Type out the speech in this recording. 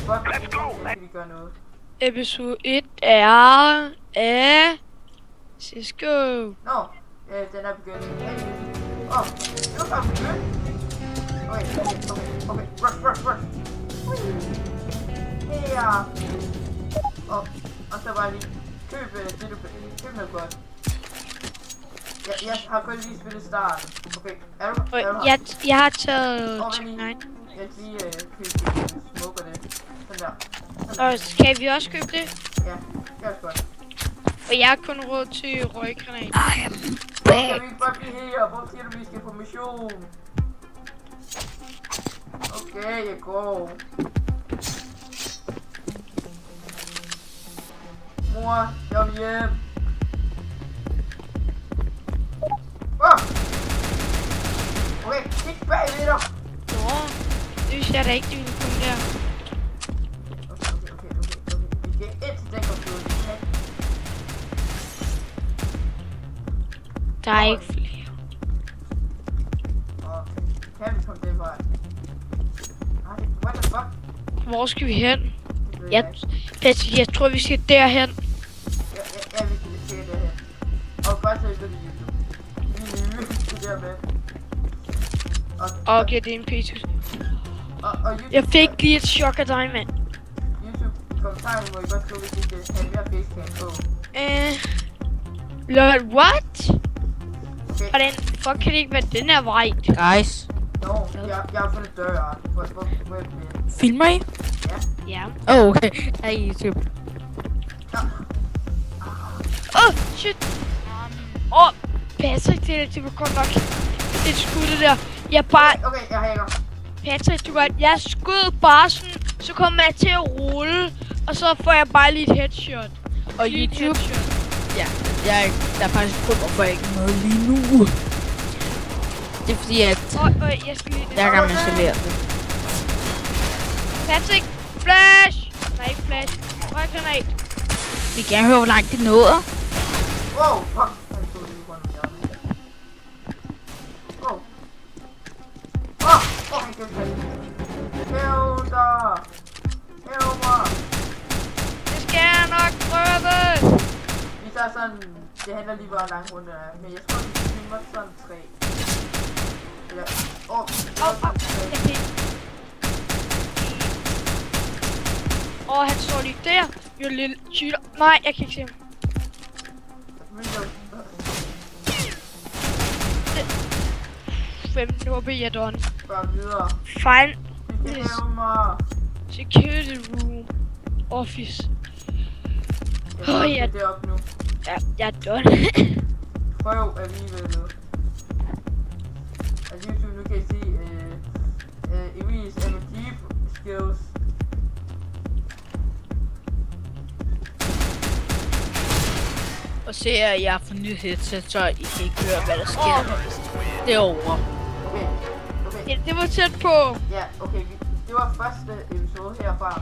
godt, så kan vi gøre noget. Episode 1 er af Cisco. Nå, den er begyndt. Det var faktisk begyndt. Okay. Rush. Her. Og så bare lige køb det, du køb noget godt. Jeg har kun lige spillet starten. Okay, er du her? Jeg har taget... Jeg skal lige købe smoke det. Sådan der. Og kan vi også købe det? Ja, det er også godt. Og jeg har kun råd til røggranat. Kan vi ikke bare blive her? Hvor siger du, vi skal på mission? Okay, jeg går. Mor, jeg vil hjem. Okay, kig bagved dig. Nå, det vidste jeg da ikke, det ville komme der. Okay. Vi skal ind til den computer. Der er ikke flere. Kan vi komme den vej? What the fuck? Hvor skal vi hen? Jeg tror, vi skal derhen. Ja, vi skal derhen. Og godt så er det YouTube. Det der med. Okay, det er en Petus. Og YouTube, Jeg fik lige et chok af dig, mand. YouTube, i kommentarerne må I godt skrive, hvis I skal have mere facecam på. Lord, what? Okay. Hvordan fuck kan det ikke være den her vej? Guys. Nå, jeg har fundet døren. Hvor er det? Filmer I? Ja. Okay. Her er YouTube. Shit. Patrick, det var godt nok et skud det der. Okay, jeg hacker. Patrick, jeg skød bare sådan, så kommer jeg til at rulle, og så får jeg bare lige et headshot. Og YouTube? Ja, der er faktisk kun hvorfor jeg ikke noget lige nu. Det er fordi, at jeg skal lige... jeg er gammel installeret det. Patrick, flash! Nej, ikke flash. Røggranat. Vi kan gerne høre, hvor langt det nåede. Wow, fuck. Jeg stod lige på en hjørne. Han kan tage. Hæv dig! Hæv mig! Det skal jeg nok prøve! Vi tager sådan... Det handler lige bare lang runde af. Men jeg tror, vi filmer sådan 3. Eller... Jeg fik. Han står lige der. Jo, lille cheater. Nej, jeg kan ikke se ham. Hvem HP er done? Bare videre. Fine. Vi skal hæve mig. Security room. Office. Jeg det op nu. Ja, jeg er done. Prøv alligevel nu. Altså YouTube, nu kan I se Emilis MG skills. Og se, at jeg har fået nyt headset, så I kan ikke høre, hvad der sker. Det er over. Okay. Det var tæt på. Ja, okay. Det var første episode herfra.